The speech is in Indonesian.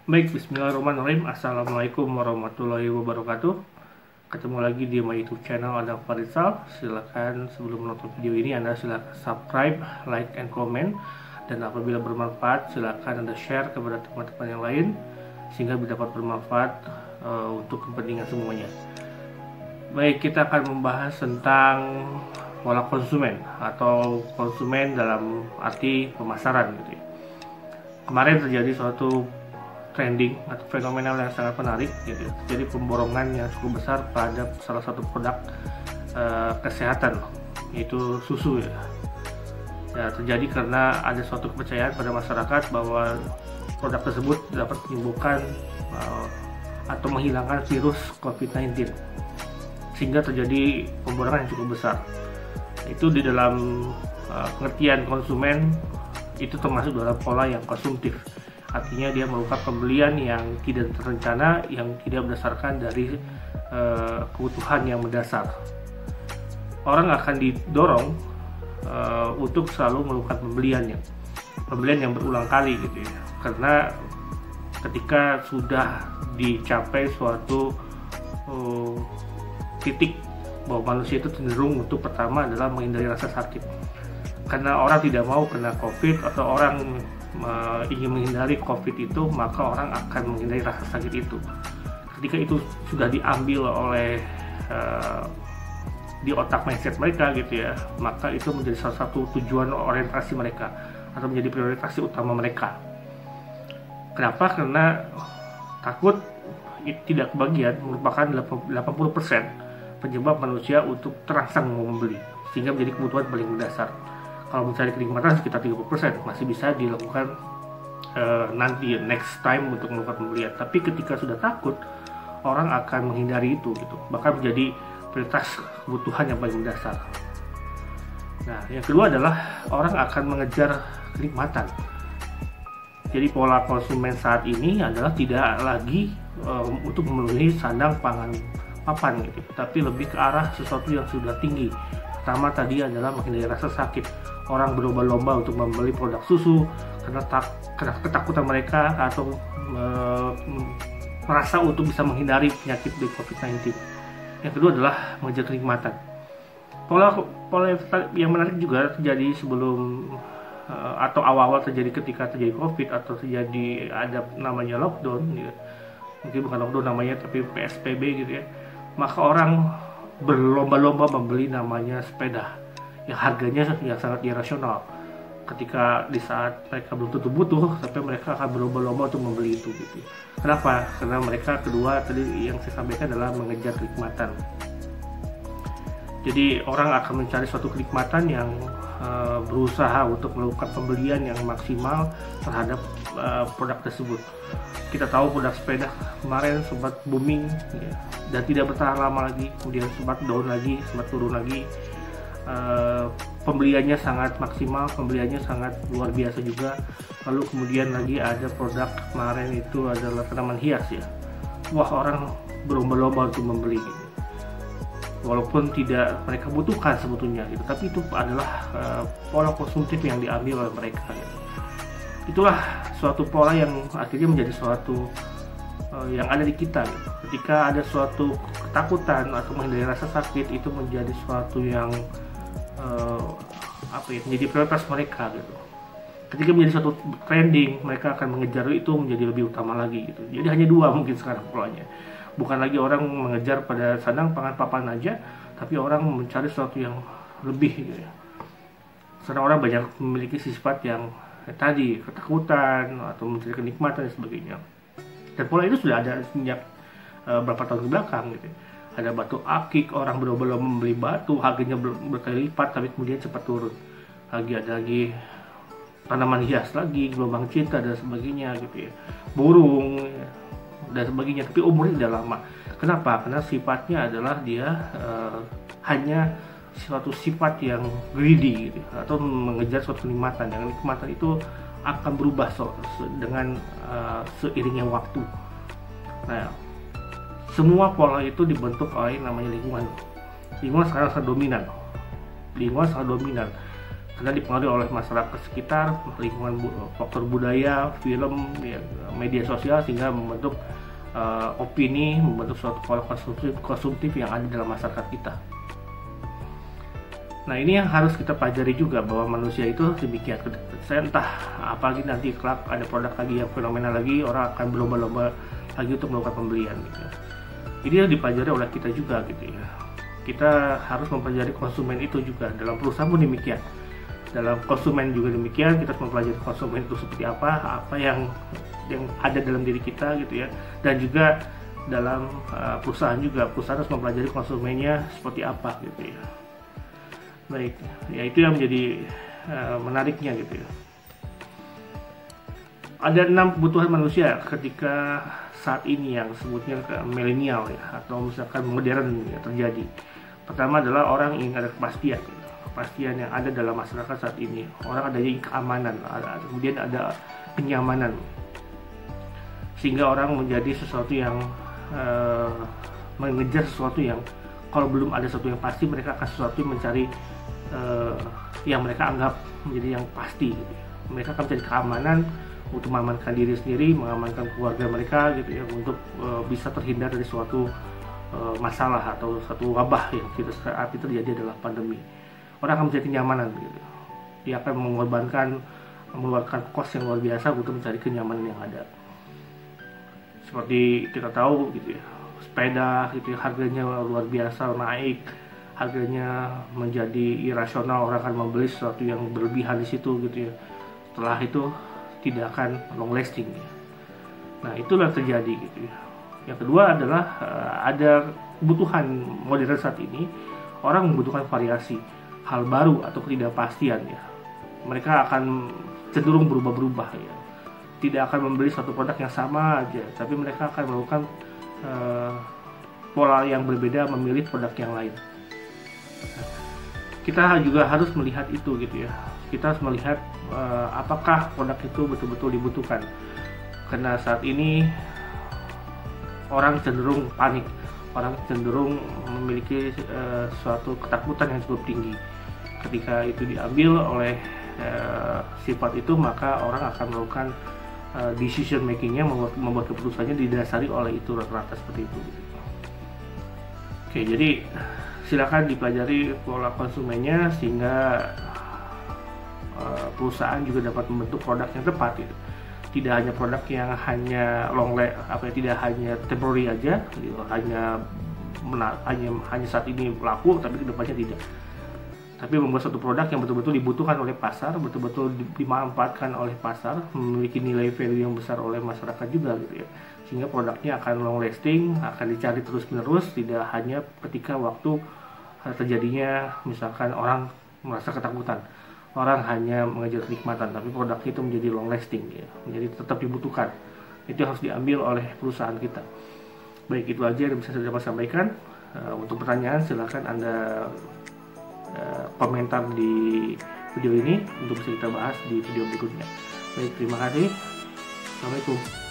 Baik, bismillahirrahmanirrahim. Assalamualaikum warahmatullahi wabarakatuh. Ketemu lagi di my YouTube channel Adam Farizal. Silakan sebelum menonton video ini Anda silakan subscribe, like, and comment. Dan apabila bermanfaat, silakan Anda share kepada teman-teman yang lain sehingga dapat bermanfaat untuk kepentingan semuanya. Baik, kita akan membahas tentang pola konsumen atau konsumen dalam arti pemasaran gitu ya. Kemarin terjadi suatu trending atau fenomenal yang sangat menarik gitu. Jadi pemborongan yang cukup besar pada salah satu produk kesehatan, yaitu susu ya. Terjadi karena ada suatu kepercayaan pada masyarakat bahwa produk tersebut dapat menimbulkan atau menghilangkan virus COVID-19, sehingga terjadi pemborongan yang cukup besar. Itu di dalam pengertian konsumen itu termasuk dalam pola yang konsumtif. Artinya dia melakukan pembelian yang tidak terencana, yang tidak berdasarkan dari kebutuhan yang mendasar. Orang akan didorong untuk selalu melakukan pembelian yang berulang kali gitu ya. Karena ketika sudah dicapai suatu titik bahwa manusia itu cenderung untuk pertama adalah menghindari rasa sakit. Karena orang tidak mau kena COVID atau orang ingin menghindari COVID itu, maka orang akan menghindari rasa sakit itu. Ketika itu sudah diambil oleh di otak mindset mereka gitu ya, maka itu menjadi salah satu tujuan orientasi mereka atau menjadi prioritas utama mereka. Kenapa? Karena takut tidak kebagian merupakan 80% penyebab manusia untuk terangsang membeli, sehingga menjadi kebutuhan paling mendasar. Kalau mencari kenikmatan sekitar 30% masih bisa dilakukan nanti next time untuk melakukan pembelian. Tapi ketika sudah takut, orang akan menghindari itu gitu, bahkan menjadi prioritas kebutuhan yang paling mendasar. Nah, yang kedua adalah orang akan mengejar kenikmatan. Jadi pola konsumen saat ini adalah tidak lagi untuk memenuhi sandang pangan papan gitu, tapi lebih ke arah sesuatu yang sudah tinggi. Pertama tadi adalah menghindari rasa sakit. Orang berlomba-lomba untuk membeli produk susu karena ketakutan mereka atau merasa untuk bisa menghindari penyakit dari COVID-19. Yang kedua adalah mengejar kenikmatan. Pola yang menarik juga terjadi sebelum atau awal-awal terjadi ketika terjadi COVID atau terjadi ada namanya lockdown gitu. Mungkin bukan lockdown namanya tapi PSBB gitu ya. Maka orang berlomba-lomba membeli namanya sepeda yang harganya yang sangat irasional. Ketika di saat mereka belum tentu butuh, tapi mereka akan berlomba-lomba untuk membeli itu gitu. Kenapa? Karena mereka kedua tadi yang saya sampaikan adalah mengejar kenikmatan. Jadi orang akan mencari suatu kenikmatan yang berusaha untuk melakukan pembelian yang maksimal terhadap produk tersebut. Kita tahu produk sepeda kemarin sempat booming ya, dan tidak bertahan lama lagi, kemudian sempat down lagi, sempat turun lagi. Pembeliannya sangat maksimal, pembeliannya sangat luar biasa juga. Lalu kemudian lagi ada produk kemarin itu adalah tanaman hias ya. Wah, orang berlomba-lomba untuk membeli gitu. Walaupun tidak mereka butuhkan sebetulnya gitu, tapi itu adalah pola konsumtif yang diambil oleh mereka gitu. Itulah suatu pola yang akhirnya menjadi suatu yang ada di kita gitu. Ketika ada suatu ketakutan atau menghindari rasa sakit, itu menjadi suatu yang menjadi prioritas mereka gitu. Ketika menjadi suatu trending, mereka akan mengejar itu menjadi lebih utama lagi gitu. Jadi hanya dua mungkin sekarang polanya. Bukan lagi orang mengejar pada sandang pangan papan aja, tapi orang mencari sesuatu yang lebih gitu ya. Karena orang banyak memiliki sifat yang tadi ketakutan atau mencari kenikmatan dan sebagainya. Dan pola itu sudah ada sejak beberapa tahun ke belakang gitu. Ada batu akik, orang berlomba-lomba membeli batu, harganya berkali lipat tapi kemudian cepat turun. Ada lagi tanaman hias lagi, gelombang cinta dan sebagainya gitu ya. Burung ya, dan sebagainya, tapi umurnya tidak lama. Kenapa? Karena sifatnya adalah dia hanya suatu sifat yang greedy gitu, atau mengejar suatu kenikmatan. Yang kenikmatan itu akan berubah dengan seiringnya waktu. Nah, semua pola itu dibentuk oleh namanya lingkungan. Lingkungan sekarang sangat dominan. karena dipengaruhi oleh masyarakat sekitar, lingkungan, faktor budaya, film, ya, media sosial, sehingga membentuk opini, membentuk suatu pola konsumtif yang ada dalam masyarakat kita. Nah, ini yang harus kita pelajari juga, bahwa manusia itu demikian. Saya entah apalagi nanti kelak ada produk lagi yang fenomenal lagi, orang akan berlomba-lomba lagi untuk melakukan pembelian gitu. Ini yang dipelajari oleh kita juga gitu ya. Kita harus mempelajari konsumen itu juga, dalam perusahaan pun demikian. Dalam konsumen juga demikian, kita harus mempelajari konsumen itu seperti apa yang ada dalam diri kita gitu ya. Dan juga dalam perusahaan juga, perusahaan harus mempelajari konsumennya seperti apa gitu ya. Baik, ya itu yang menjadi menariknya gitu ya. Ada 6 kebutuhan manusia ketika saat ini yang sebutnya milenial ya, atau misalkan modern ya, terjadi. Pertama adalah orang ingin ada kepastian, kepastian yang ada dalam masyarakat saat ini. Orang adanya keamanan, kemudian ada kenyamanan, sehingga orang menjadi sesuatu yang mengejar sesuatu yang kalau belum ada sesuatu yang pasti, mereka akan sesuatu yang mencari yang mereka anggap menjadi yang pasti gitu ya. Mereka akan mencari keamanan untuk mengamankan diri sendiri, mengamankan keluarga mereka gitu ya, untuk bisa terhindar dari suatu masalah atau satu wabah yang kita saat itu terjadi adalah pandemi. Orang akan mencari kenyamanan gitu. Dia akan mengeluarkan kos yang luar biasa untuk mencari kenyamanan yang ada. Seperti kita tahu gitu ya, sepeda gitu ya, harganya luar biasa naik, harganya menjadi irasional, orang akan membeli sesuatu yang berlebihan di situ gitu ya. Setelah itu tidak akan long lasting ya. Nah, itulah terjadi gitu ya. Yang kedua adalah ada kebutuhan modern saat ini, orang membutuhkan variasi, hal baru atau ketidakpastian ya. Mereka akan cenderung berubah-berubah ya. Tidak akan membeli suatu produk yang sama aja, tapi mereka akan melakukan pola yang berbeda, memilih produk yang lain. Kita juga harus melihat itu gitu ya. Kita harus melihat apakah produk itu betul-betul dibutuhkan. Karena saat ini orang cenderung panik, orang cenderung memiliki suatu ketakutan yang cukup tinggi. Ketika itu diambil oleh sifat itu, maka orang akan melakukan decision makingnya, membuat keputusannya didasari oleh itu, rata-rata seperti itu. Oke, jadi silakan dipelajari pola konsumennya, sehingga perusahaan juga dapat membentuk produk yang tepat gitu. Tidak hanya produk yang hanya tidak hanya temporary aja gitu, hanya saat ini laku tapi kedepannya tidak. Tapi membuat suatu produk yang betul-betul dibutuhkan oleh pasar, betul-betul dimanfaatkan oleh pasar, memiliki nilai value yang besar oleh masyarakat juga gitu ya. Sehingga produknya akan long lasting, akan dicari terus-menerus, tidak hanya ketika waktu terjadinya misalkan orang merasa ketakutan, orang hanya mengejar kenikmatan, tapi produk itu menjadi long lasting ya, menjadi tetap dibutuhkan. Itu harus diambil oleh perusahaan kita. Baik, itu aja yang bisa saya dapat sampaikan. Untuk pertanyaan silahkan Anda komentar di video ini untuk bisa kita bahas di video berikutnya. Baik, terima kasih. Assalamualaikum.